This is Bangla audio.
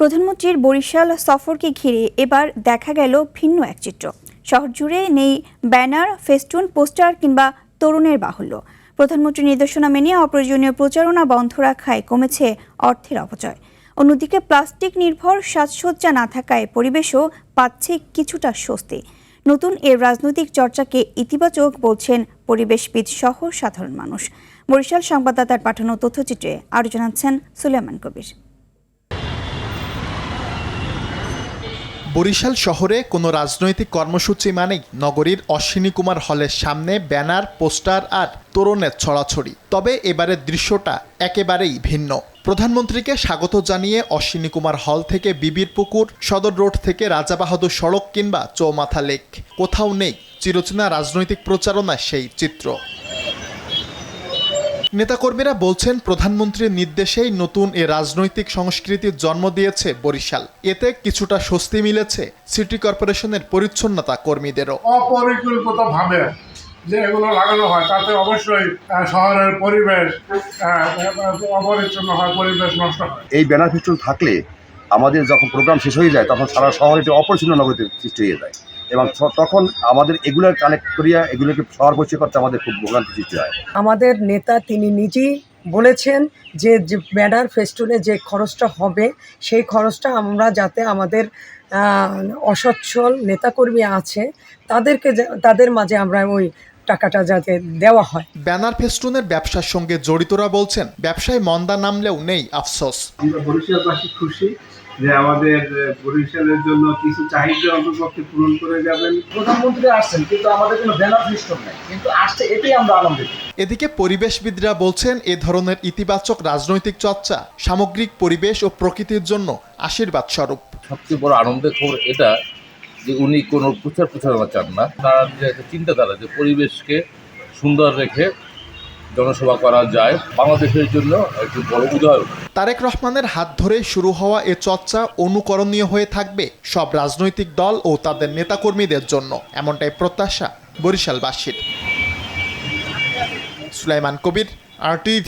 প্রধানমন্ত্রীর বরিশাল সফরকে ঘিরে এবার দেখা গেল ভিন্ন এক চিত্র। শহর জুড়ে নেই ব্যানার, ফেস্টুন, পোস্টার কিংবা তরুণের বাহুল্য। প্রধানমন্ত্রীর নির্দেশনা মেনে অপ্রয়োজনীয় প্রচারণা বন্ধ রাখায় কমেছে অর্থের অপচয়। অন্যদিকে প্লাস্টিক নির্ভর সাজসজ্জা না থাকায় পরিবেশও পাচ্ছে কিছুটা স্বস্তি। নতুন এর রাজনৈতিক চর্চাকে ইতিবাচক বলছেন পরিবেশবিদ সহ সাধারণ মানুষ। বরিশাল সংবাদদাতার পাঠানো তথ্যচিত্রে আরও জানাচ্ছেন সুলাইমান কবির। বরিশাল শহরে কোনো রাজনৈতিক কর্মসূচি মানেই নগরীর অশ্বিনী কুমার হলের সামনে ব্যানার, পোস্টার আর তোরণের ছড়াছড়ি। তবে এবারের দৃশ্যটা একেবারেই ভিন্ন। প্রধানমন্ত্রীকে স্বাগত জানিয়ে অশ্বিনী কুমার হল থেকে বিবির পুকুর, সদর রোড থেকে রাজা বাহাদুর সড়ক কিংবা চৌমাথা লেক, কোথাও নেই চিরচেনা রাজনৈতিক প্রচারণার সেই চিত্র। নেতাকর্মীরা বলছেন প্রধানমন্ত্রীর নির্দেশেই নতুন এ রাজনৈতিক সংস্কৃতির জন্ম দিয়েছে বরিশাল। এতে কিছুটা স্বস্তি মিলেছে সিটি কর্পোরেশনের পরিচ্ছন্নতা কর্মীদেরও। অপরিকল্পিতভাবে যে এগুলো লাগানো হয় তাতে অবশ্যই শহরের পরিবেশ অপরিচ্ছন্ন হয়, পরিবেশ নষ্ট হয়। এই ব্যানার ফেস্টুন থাকলে আমাদের যখন প্রোগ্রাম শেষ হয়ে যায় তখন সারা শহর এটি অপরিচ্ছন্ন নগরীতে সৃষ্টি হয়ে যায় এবং তখন আমাদের এগুলো কানেক্ট করিয়া এগুলোকে শহর পরিষ্কার করতে আমাদের খুব ভোগান্তি সৃষ্টি হয়। আমাদের নেতা তিনি নিজেই বলেছেন যে ব্যানার ফেস্টুনে যে খরচটা হবে সেই খরচটা আমরা যাতে আমাদের অসচ্ছল নেতাকর্মী আছে তাদের মাঝে আমরা ওই টাকাটা যাতে দেওয়া হয়। ব্যানার ফেস্টুনের ব্যবসার সঙ্গে জড়িতরা বলছেন ব্যবসায় মন্দা নামলেও নেই আফসোস। আমরা বরিশালবাসী খুশি যে আমাদের বরিশালের জন্য কিছু চাহিদা অন্তর্পক্ষে পূরণ করে যাবেন। প্রধানমন্ত্রী আসছেন কিন্তু আমাদের কোনো ব্যানার ফেস্টুন নাই, কিন্তু আসছে এটাই আমরা আনন্দিত। এদিকে পরিবেশবিদরা বলছেন এ ধরনের ইতিবাচক রাজনৈতিক চর্চা সামগ্রিক পরিবেশ ও প্রকৃতির জন্য আশীর্বাদ স্বরূপ। সবচেয়ে বড় আনন্দের খবর এটা যে উনি কোনো প্রচারণা চান না। তার যে একটা চিন্তাধারা যে পরিবেশকে সুন্দর রেখে জনসভা করা যায়, বাংলাদেশের জন্য একটি বড় উদাহরণ। তারেক রহমানের হাত ধরে শুরু হওয়া এ চর্চা অনুকরণীয় হয়ে থাকবে সব রাজনৈতিক দল ও তাদের নেতাকর্মীদের জন্য, এমনটাই প্রত্যাশা বরিশালবাসীর। সুলাইমান কবির, RTV।